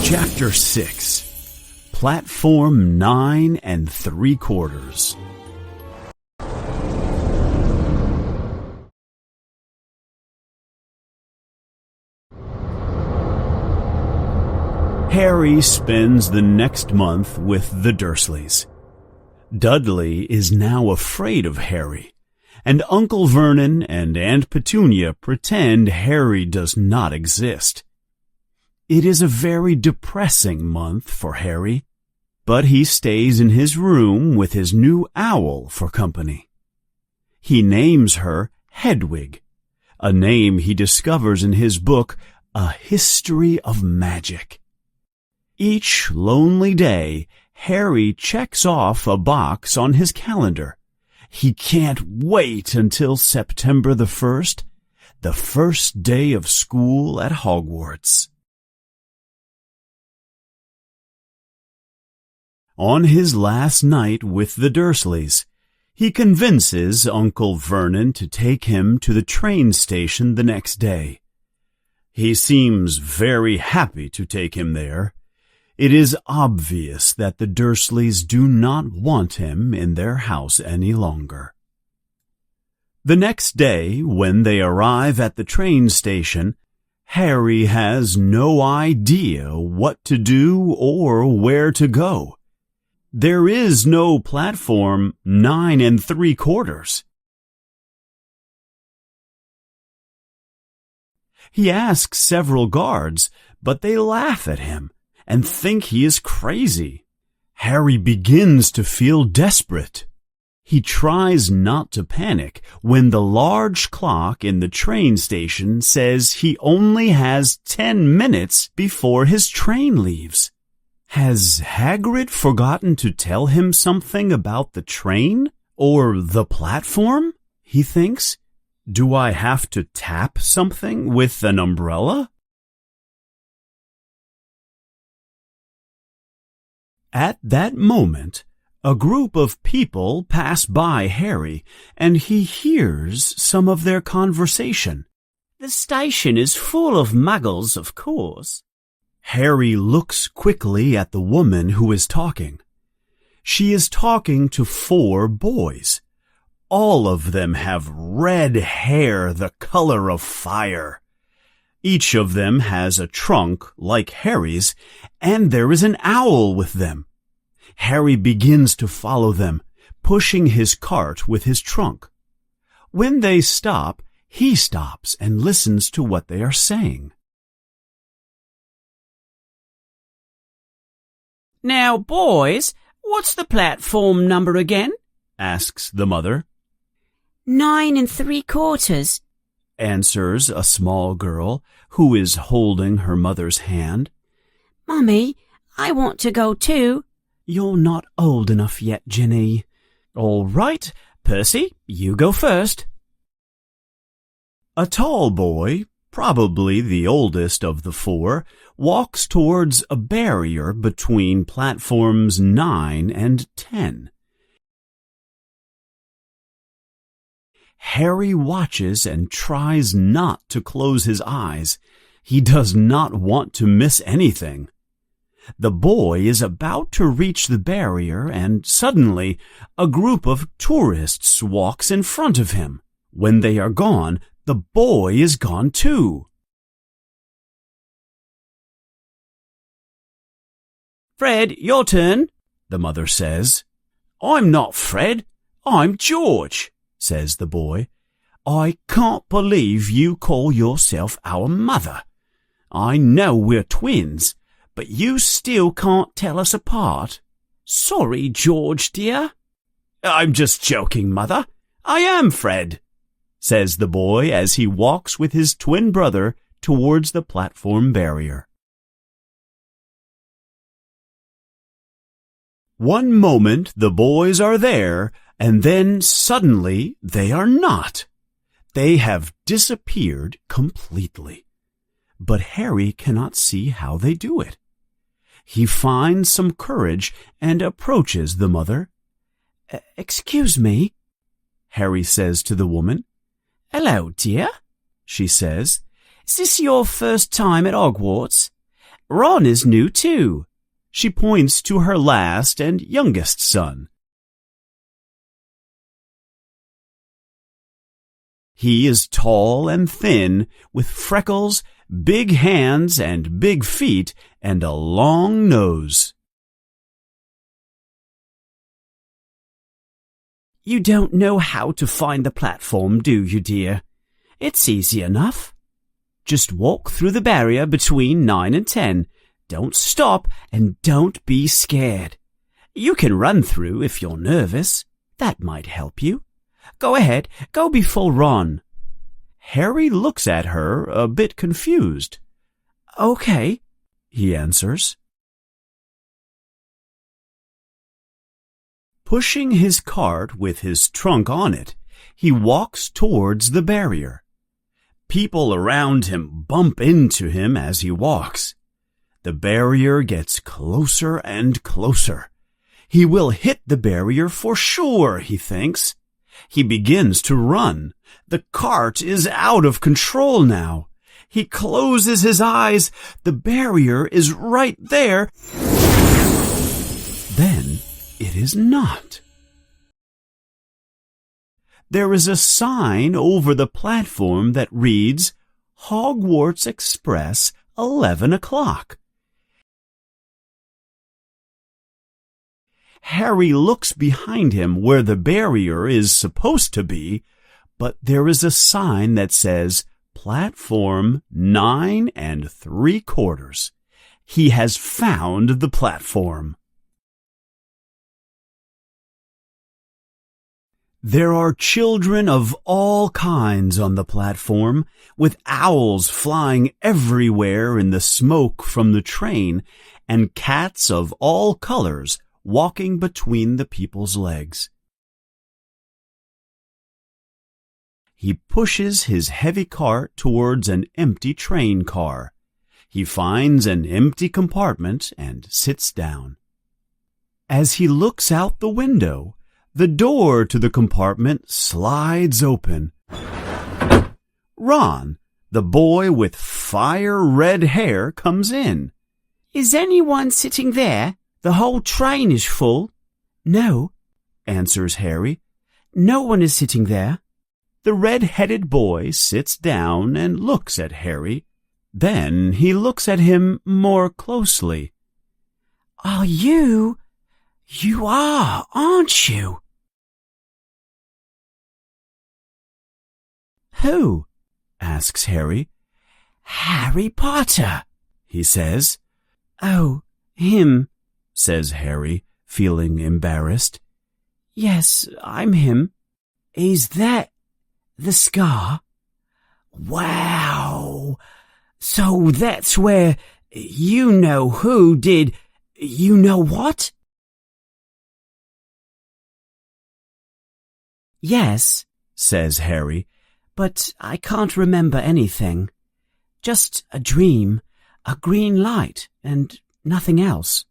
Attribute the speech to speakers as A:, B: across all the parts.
A: Chapter 6. Platform 9 3/4. Harry spends the next month with the Dursleys. Dudley is now afraid of Harry, and Uncle Vernon and Aunt Petunia pretend Harry does not exist. It is a very depressing month for Harry, but he stays in his room with his new owl for company. He names her Hedwig, a name he discovers in his book, A History of Magic. Each lonely day, Harry checks off a box on his calendar. He can't wait until September the 1st, the first day of school at Hogwarts. On his last night with the Dursleys, he convinces Uncle Vernon to take him to the train station the next day. He seems very happy to take him there. It is obvious that the Dursleys do not want him in their house any longer. The next day, when they arrive at the train station, Harry has no idea what to do or where to go. There is no platform 9 3/4. He asks several guards, but they laugh at him and think he is crazy. Harry begins to feel desperate. He tries not to panic when the large clock in the train station says he only has 10 minutes before his train leaves. Has Hagrid forgotten to tell him something about the train or the platform? He thinks. Do I have to tap something with an umbrella? At that moment, a group of people pass by Harry, and he hears some of their conversation. The station is full of muggles, of course. Harry looks quickly at the woman who is talking. She is talking to 4 boys. All of them have red hair the color of fire. Each of them has a trunk like Harry's, and there is an owl with them. Harry begins to follow them, pushing his cart with his trunk. When they stop, he stops and listens to what they are saying.
B: Now, boys, what's the platform number again?
A: Asks the mother.
B: 9 3/4,
A: answers a small girl who is holding her mother's hand.
B: Mummy, I want to go too.
A: You're not old enough yet, Ginny. All right, Percy, you go first. A tall boy, probably the oldest of the 4, walks towards a barrier between platforms 9 and 10. Harry watches and tries not to close his eyes. He does not want to miss anything. The boy is about to reach the barrier, and suddenly a group of tourists walks in front of him. When they are gone, the boy is gone too.
B: Fred, your turn,
A: the mother says. I'm not Fred, I'm George, says the boy. I can't believe you call yourself our mother. I know we're twins, but you still can't tell us apart.
B: Sorry, George, dear.
A: I'm just joking, Mother. I am Fred, says the boy as he walks with his twin brother towards the platform barrier. One moment the boys are there, and then suddenly they are not. They have disappeared completely. But Harry cannot see how they do it. He finds some courage and approaches the mother.
B: Excuse me,
A: Harry says to the woman.
B: Hello, dear,
A: she says.
B: Is this your first time at Hogwarts? Ron is new too.
A: She points to her last and youngest son. He is tall and thin, with freckles, big hands and big feet, and a long nose.
B: You don't know how to find the platform, do you, dear? It's easy enough. Just walk through the barrier between 9 and 10. Don't stop and don't be scared. You can run through if you're nervous. That might help you. Go ahead, go before Ron.
A: Harry looks at her a bit confused.
B: Okay,
A: he answers. Pushing his cart with his trunk on it, he walks towards the barrier. People around him bump into him as he walks. The barrier gets closer and closer. He will hit the barrier for sure, he thinks. He begins to run. The cart is out of control now. He closes his eyes. The barrier is right there. Then it is not. There is a sign over the platform that reads, Hogwarts Express, 11 o'clock. Harry looks behind him where the barrier is supposed to be, but there is a sign that says, Platform 9 3/4. He has found the platform. There are children of all kinds on the platform, with owls flying everywhere in the smoke from the train, and cats of all colors walking between the people's legs. He pushes his heavy cart towards an empty train car. He finds an empty compartment and sits down. As he looks out the window, the door to the compartment slides open. Ron, the boy with fire-red hair, comes in.
B: Is anyone sitting there? The whole train is full.
A: No, answers Harry.
B: No one is sitting there.
A: The red-headed boy sits down and looks at Harry. Then he looks at him more closely.
B: Are you? You are, aren't you?
A: Who? Asks Harry.
B: Harry Potter,
A: he says.
B: Oh, him,
A: says Harry, feeling embarrassed.
B: Yes, I'm him.
A: Is that the scar?
B: Wow! So that's where you know who did you know what? Yes, says Harry, but I can't remember anything. Just a dream, a green light, and nothing else.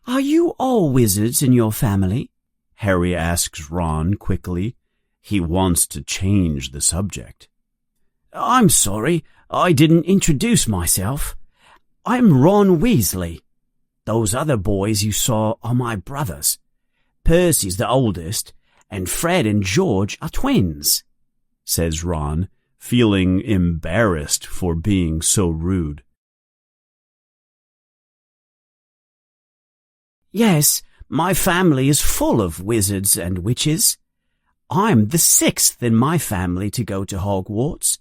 B: Are you all wizards in your family?
A: Harry asks Ron quickly. He wants to change the subject.
B: I'm sorry, I didn't introduce myself. I'm Ron Weasley. Those other boys you saw are my brothers. Percy's the oldest, and Fred and George are twins,
A: says Ron, feeling embarrassed for being so rude.
B: Yes, my family is full of wizards and witches. I'm the 6th in my family to go to Hogwarts.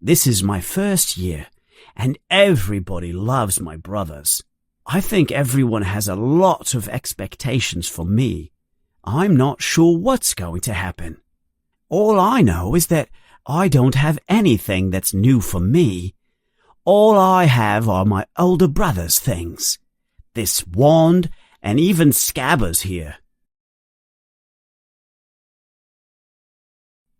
B: This is my first year, and everybody loves my brothers. I think everyone has a lot of expectations for me. I'm not sure what's going to happen. All I know is that I don't have anything that's new for me. All I have are my older brother's things. This wand, and even Scabbers here.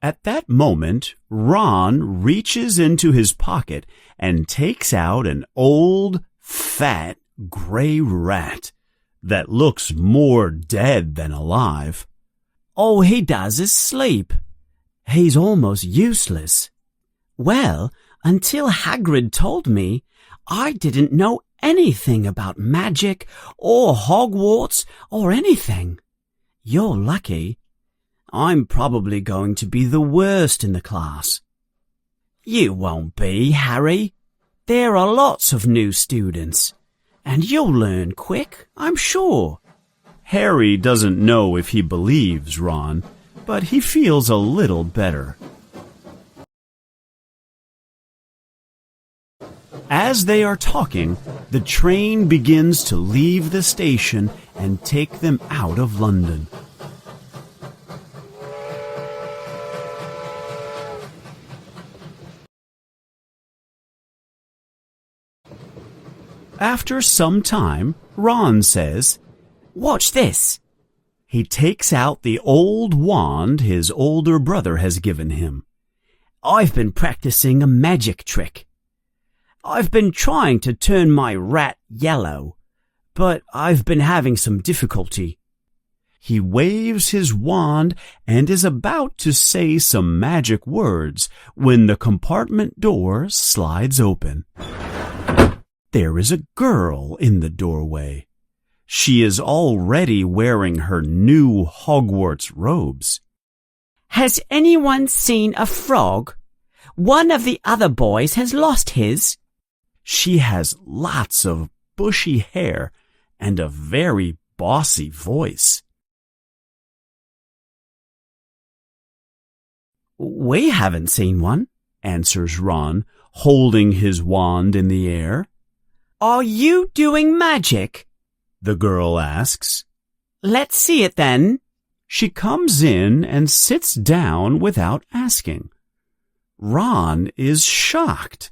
A: At that moment, Ron reaches into his pocket and takes out an old, fat, gray rat that looks more dead than alive.
B: All he does is sleep. He's almost useless. Well, until Hagrid told me, I didn't know anything about magic or Hogwarts or anything. You're lucky. I'm probably going to be the worst in the class. You won't be, Harry. There are lots of new students, and you'll learn quick, I'm sure.
A: Harry doesn't know if he believes Ron, but he feels a little better. As they are talking, the train begins to leave the station and take them out of London. After some time, Ron says,
B: "Watch this."
A: He takes out the old wand his older brother has given him.
B: "I've been practicing a magic trick. I've been trying to turn my rat yellow, but I've been having some difficulty."
A: He waves his wand and is about to say some magic words when the compartment door slides open. There is a girl in the doorway. She is already wearing her new Hogwarts robes.
B: "Has anyone seen a frog? One of the other boys has lost his."
A: She has lots of bushy hair and a very bossy voice.
B: "We haven't seen one,"
A: answers Ron, holding his wand in the air.
B: "Are you doing magic?"
A: the girl asks.
B: "Let's see it then."
A: She comes in and sits down without asking. Ron is shocked.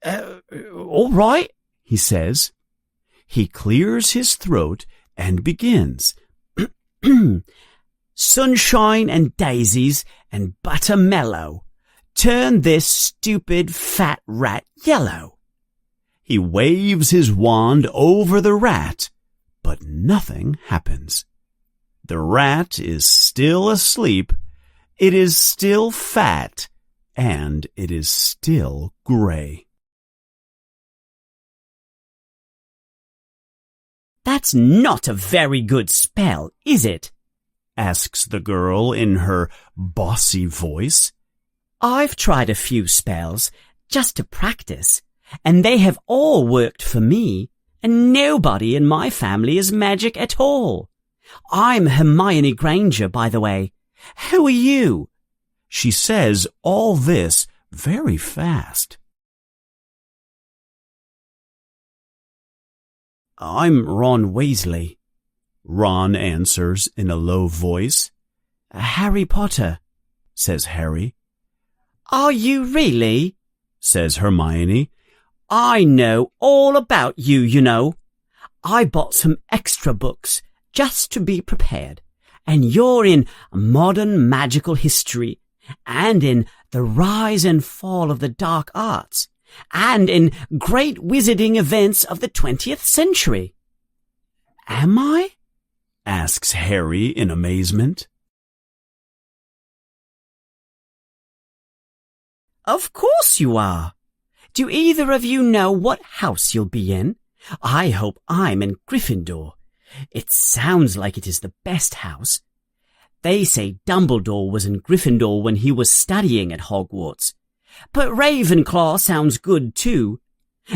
B: All right,"
A: he says. He clears his throat and begins.
B: "Sunshine and daisies and buttermellow. Turn this stupid fat rat yellow."
A: He waves his wand over the rat, but nothing happens. The rat is still asleep, it is still fat, and it is still gray.
B: "That's not a very good spell, is it?"
A: asks the girl in her bossy voice.
B: "I've tried a few spells just to practice, and they have all worked for me, and nobody in my family is magic at all. I'm Hermione Granger, by the way. Who are you?"
A: She says all this very fast.
B: "I'm Ron Weasley,"
A: Ron answers in a low voice.
B: "Harry Potter,"
A: says Harry.
B: "Are you really?"
A: says Hermione.
B: "I know all about you, you know. I bought some extra books just to be prepared, and you're in modern magical history, and in the rise and fall of the dark arts, and in great wizarding events of the 20th century." "Am I?"
A: asks Harry in amazement.
B: "Of course you are. Do either of you know what house you'll be in? I hope I'm in Gryffindor. It sounds like it is the best house. They say Dumbledore was in Gryffindor when he was studying at Hogwarts. But Ravenclaw sounds good too.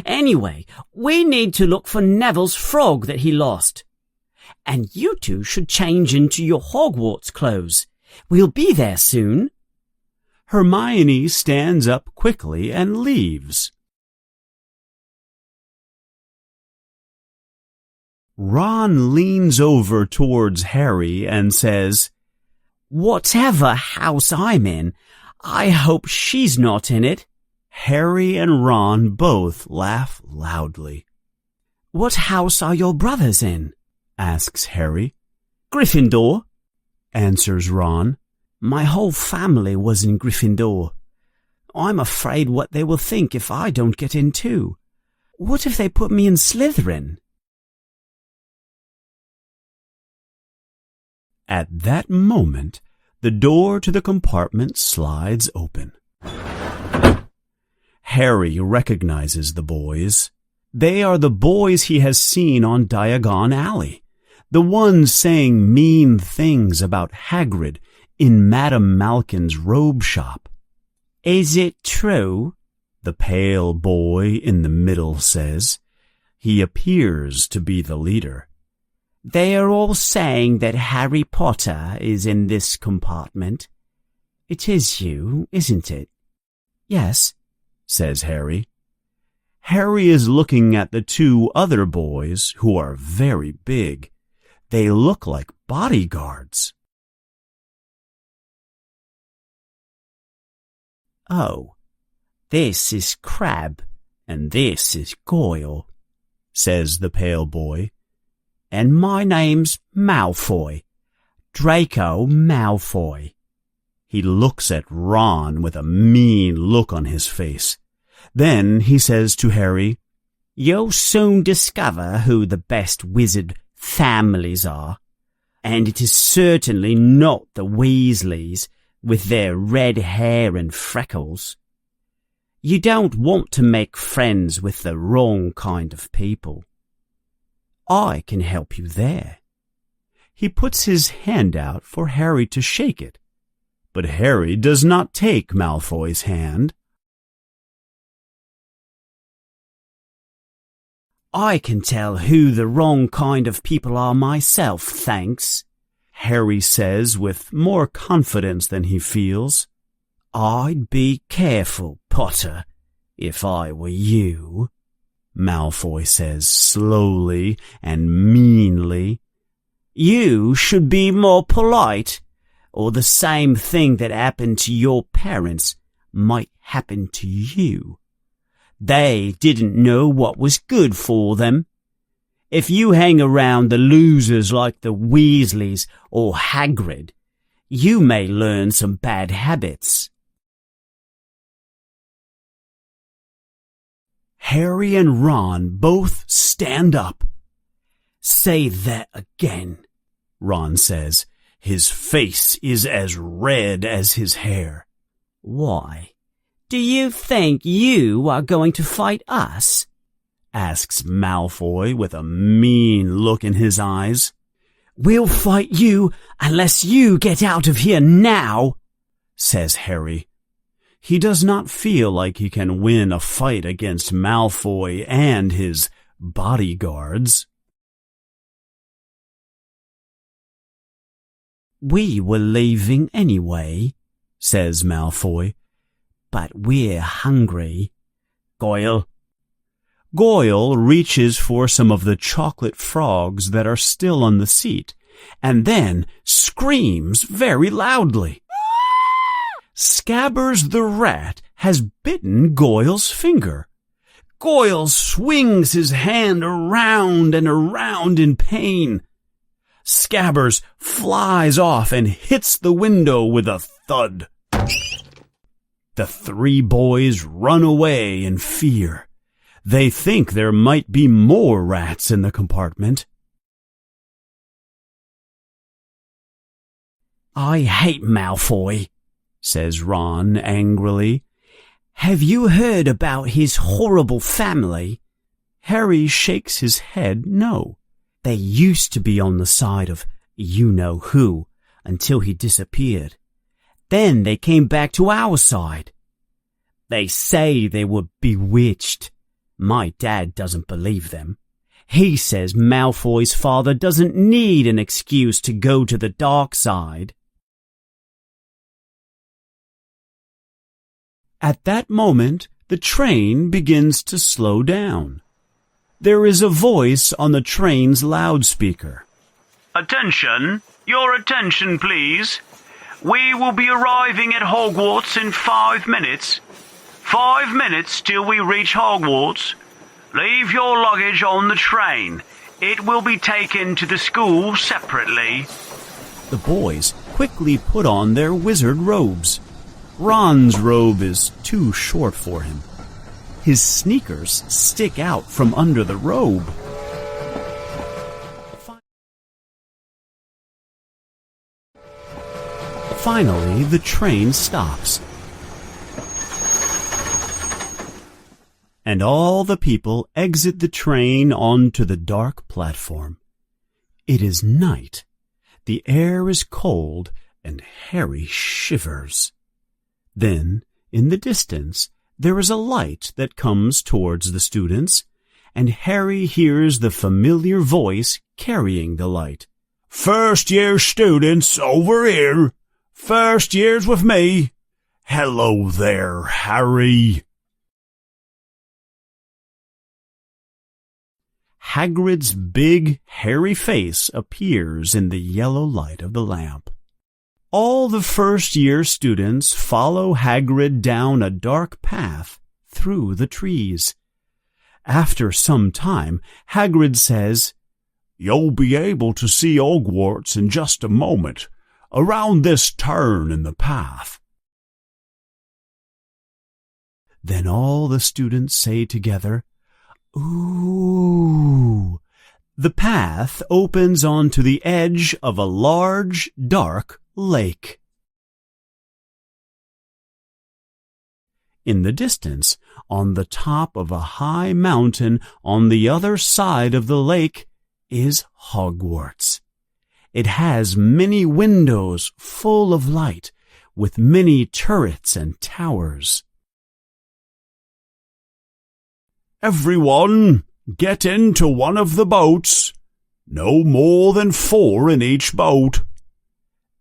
B: Anyway, we need to look for Neville's frog that he lost. And you two should change into your Hogwarts clothes. We'll be there soon."
A: Hermione stands up quickly and leaves. Ron leans over towards Harry and says,
B: "Whatever house I'm in, I hope she's not in it."
A: Harry and Ron both laugh loudly.
B: "What house are your brothers in?"
A: asks Harry.
B: "Gryffindor,"
A: answers Ron.
B: "My whole family was in Gryffindor. I'm afraid what they will think if I don't get in too. What if they put me in Slytherin?"
A: At that moment, the door to the compartment slides open. Harry recognizes the boys. They are the boys he has seen on Diagon Alley, the ones saying mean things about Hagrid in Madame Malkin's robe shop.
B: Is it true?
A: The pale boy in the middle says. He appears to be the leader.
B: They are all saying that Harry Potter is in this compartment. It is you, isn't it?
A: Yes, says Harry. Harry is looking at the two other boys who are very big. They look like bodyguards.
B: Oh, this is Crabbe, and this is Goyle,
A: says the pale boy.
B: And my name's Malfoy, Draco Malfoy.
A: He looks at Ron with a mean look on his face. Then he says to Harry,
B: You'll soon discover who the best wizard families are, and it is certainly not the Weasleys with their red hair and freckles. You don't want to make friends with the wrong kind of people. I can help you there.
A: He puts his hand out for Harry to shake it, but Harry does not take Malfoy's hand.
B: I can tell who the wrong kind of people are myself, thanks,
A: Harry says with more confidence than he feels.
B: I'd be careful, Potter, if I were you,
A: Malfoy says slowly and meanly.
B: You should be more polite, or the same thing that happened to your parents might happen to you. They didn't know what was good for them. If you hang around the losers like the Weasleys or Hagrid, you may learn some bad habits.
A: Harry and Ron both stand up.
B: Say that again,
A: Ron says. His face is as red as his hair.
B: Why? Do you think you are going to fight us?
A: Asks Malfoy with a mean look in his eyes.
B: We'll fight you unless you get out of here now,
A: says Harry. He does not feel like he can win a fight against Malfoy and his bodyguards.
B: We were leaving anyway, says Malfoy, but we're hungry.
A: Goyle reaches for some of the chocolate frogs that are still on the seat, and then screams very loudly. Scabbers the rat has bitten Goyle's finger. Goyle swings his hand around and around in pain. Scabbers flies off and hits the window with a thud. The three boys run away in fear. They think there might be more rats in the compartment.
B: I hate Malfoy,
A: says Ron angrily.
B: Have you heard about his horrible family?
A: Harry shakes his head no.
B: They used to be on the side of you-know-who until he disappeared. Then they came back to our side. They say they were bewitched. My dad doesn't believe them. He says Malfoy's father doesn't need an excuse to go to the dark side.
A: At that moment, the train begins to slow down. There is a voice on the train's loudspeaker.
C: Attention! Your attention, please. We will be arriving at Hogwarts in 5 minutes. 5 minutes till we reach Hogwarts. Leave your luggage on the train. It will be taken to the school separately.
A: The boys quickly put on their wizard robes. Ron's robe is too short for him. His sneakers stick out from under the robe. Finally, the train stops. and all the people exit the train onto the dark platform. It is night. The air is cold, and Harry shivers. Then, in the distance, there is a light that comes towards the students, and Harry hears the familiar voice carrying the light. "First-year students, over here! First year's with me! Hello there, Harry!" Hagrid's big, hairy face appears in the yellow light of the lamp. All the first-year students follow Hagrid down a dark path through the trees. After some time, Hagrid says, "You'll be able to see Hogwarts in just a moment, around this turn in the path." Then all the students say together, "Ooh!" The path opens onto the edge of a large, dark lake. In the distance, on the top of a high mountain on the other side of the lake, is Hogwarts. It has many windows full of light, with many turrets and towers. "Everyone, get into one of the boats. No more than 4 in each boat."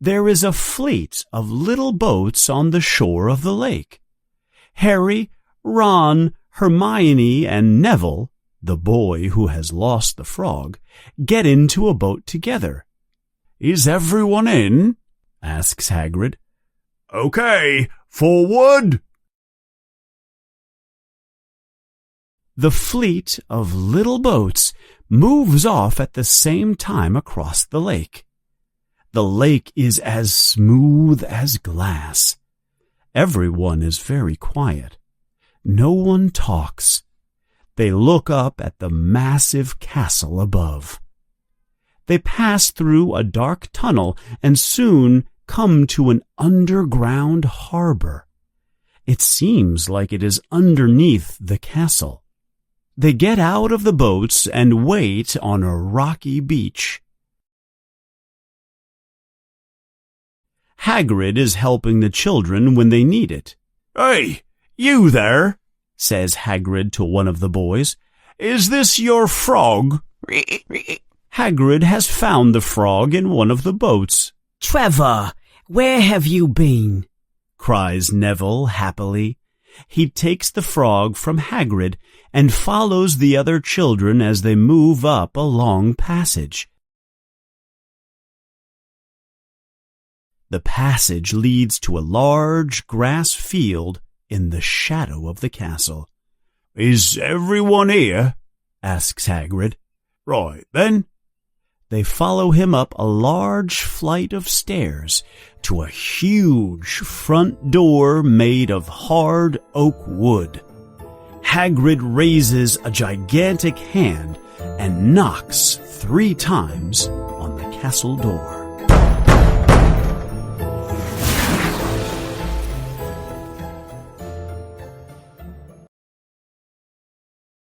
A: There is a fleet of little boats on the shore of the lake. Harry, Ron, Hermione, and Neville, the boy who has lost the frog, get into a boat together. "Is everyone in?" asks Hagrid. "Okay, forward!" The fleet of little boats moves off at the same time across the lake. The lake is as smooth as glass. Everyone is very quiet. No one talks. They look up at the massive castle above. They pass through a dark tunnel and soon come to an underground harbor. It seems like it is underneath the castle. They get out of the boats and wait on a rocky beach. Hagrid is helping the children when they need it. "Hey, you there," says Hagrid to one of the boys. "Is this your frog?" Hagrid has found the frog in one of the boats.
B: "Trevor, where have you been?"
A: cries Neville happily. He takes the frog from Hagrid and follows the other children as they move up a long passage. The passage leads to a large grass field in the shadow of the castle. "Is everyone here?" asks Hagrid. "Right, then." They follow him up a large flight of stairs to a huge front door made of hard oak wood. Hagrid raises a gigantic hand and knocks 3 times on the castle door.